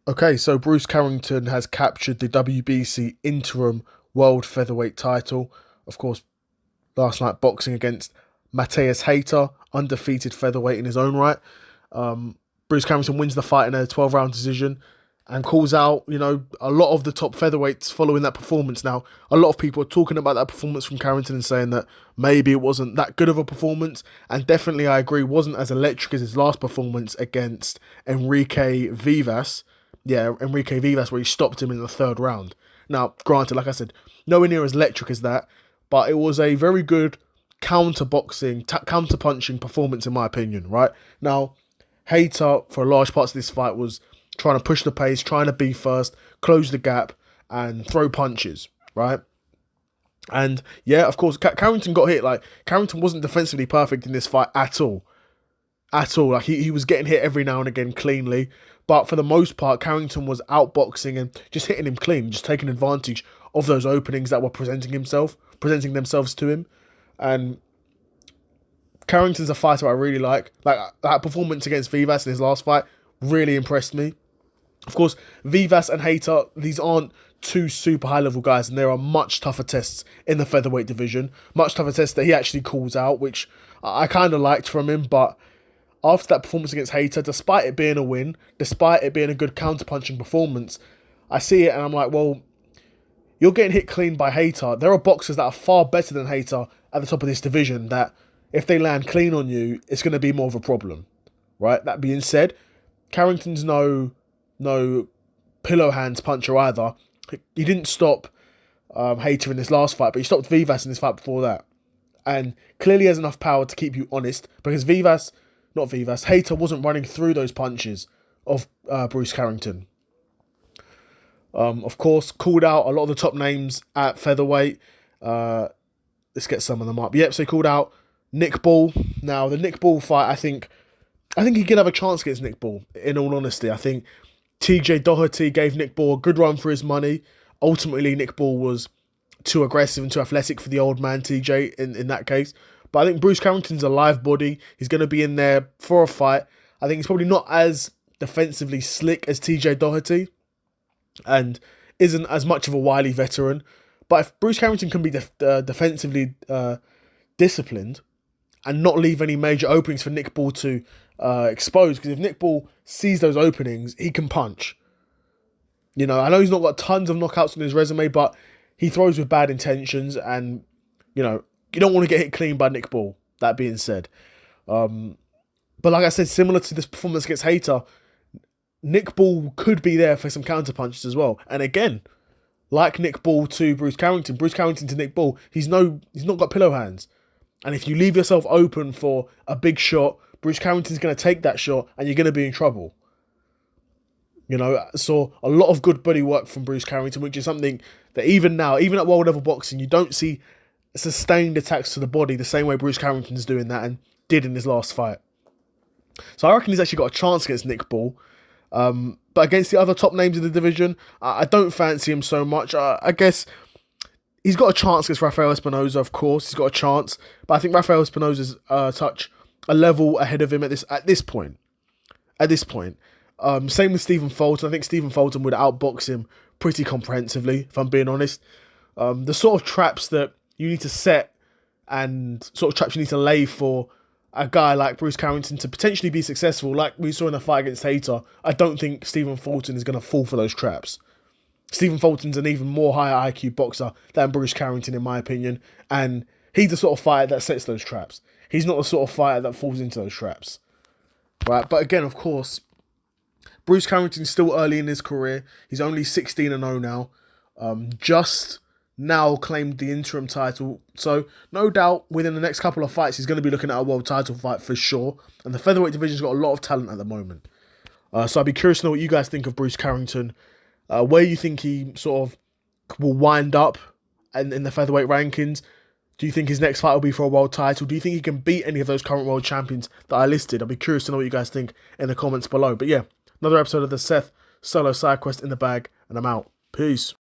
Okay, so Bruce Carrington has captured the WBC interim world featherweight title. Of course, last night boxing against Mateus Hayter, undefeated featherweight in his own right. Bruce Carrington wins the fight in a 12-round decision and calls out, a lot of the top featherweights following that performance. Now, a lot of people are talking about that performance from Carrington and saying that maybe it wasn't that good of a performance. And definitely, I agree, wasn't as electric as his last performance against Enrique Vivas. Yeah, Enrique Vivas, where he stopped him in the third round. Now, granted, like I said, nowhere near as electric as that, but it was a very good counter-punching performance, in my opinion, right? Now, Hayter, for large parts of this fight, was trying to push the pace, trying to be first, close the gap, and throw punches, right? And yeah, of course, Carrington got hit. Like, Carrington wasn't defensively perfect in this fight at all. At all. Like, he was getting hit every now and again cleanly. But for the most part, Carrington was outboxing and just hitting him clean, just taking advantage of those openings that were presenting themselves to him. And Carrington's a fighter I really like. Like, that performance against Vivas in his last fight really impressed me. Of course, Vivas and Hayter, these aren't two super high-level guys, and there are much tougher tests in the featherweight division. Much tougher tests that he actually calls out, which I kind of liked from him, but after that performance against Hayter, despite it being a win, despite it being a good counter-punching performance, I see it and I'm like, well, you're getting hit clean by Hayter. There are boxers that are far better than Hayter at the top of this division that if they land clean on you, it's going to be more of a problem, right? That being said, Carrington's no pillow hands puncher either. He didn't stop Hayter in this last fight, but he stopped Vivas in this fight before that. And clearly has enough power to keep you honest because Hayter wasn't running through those punches of Bruce Carrington. Of course, called out a lot of the top names at featherweight. Let's get some of them up. Yep, so he called out Nick Ball. Now, the Nick Ball fight, I think he could have a chance against Nick Ball, in all honesty. I think TJ Doherty gave Nick Ball a good run for his money. Ultimately, Nick Ball was too aggressive and too athletic for the old man TJ in that case. But I think Bruce Carrington's a live body. He's going to be in there for a fight. I think he's probably not as defensively slick as TJ Doherty and isn't as much of a wily veteran. But if Bruce Carrington can be defensively disciplined and not leave any major openings for Nick Ball to expose, because if Nick Ball sees those openings, he can punch. I know he's not got tons of knockouts on his resume, but he throws with bad intentions and, you don't want to get hit clean by Nick Ball, that being said. But like I said, similar to this performance against Hayter, Nick Ball could be there for some counter punches as well. And again, like Nick Ball to Bruce Carrington to Nick Ball, he's not got pillow hands. And if you leave yourself open for a big shot, Bruce Carrington's going to take that shot and you're going to be in trouble. So a lot of good body work from Bruce Carrington, which is something that even now, even at world level boxing, you don't see sustained attacks to the body the same way Bruce Carrington's doing that and did in his last fight. So I reckon he's actually got a chance against Nick Ball. But against the other top names in the division, I don't fancy him so much. I guess he's got a chance against Rafael Espinoza, of course. He's got a chance. But I think Rafael Espinoza's touch a level ahead of him at this point. Same with Stephen Fulton. I think Stephen Fulton would outbox him pretty comprehensively, if I'm being honest. The sort of traps that you need to set and sort of traps you need to lay for a guy like Bruce Carrington to potentially be successful, like we saw in the fight against Hayter, I don't think Stephen Fulton is going to fall for those traps. Stephen Fulton's an even more higher IQ boxer than Bruce Carrington, in my opinion, and he's the sort of fighter that sets those traps. He's not the sort of fighter that falls into those traps. Right, but again, of course, Bruce Carrington's still early in his career. He's only 16-0 now. Just now claimed the interim title. So, no doubt, within the next couple of fights, he's going to be looking at a world title fight for sure. And the featherweight division's got a lot of talent at the moment. So I'd be curious to know what you guys think of Bruce Carrington. Where you think he sort of will wind up in the featherweight rankings. Do you think his next fight will be for a world title? Do you think he can beat any of those current world champions that I listed? I'd be curious to know what you guys think in the comments below. But yeah, another episode of the Seth Solo Side Quest in the bag, and I'm out. Peace.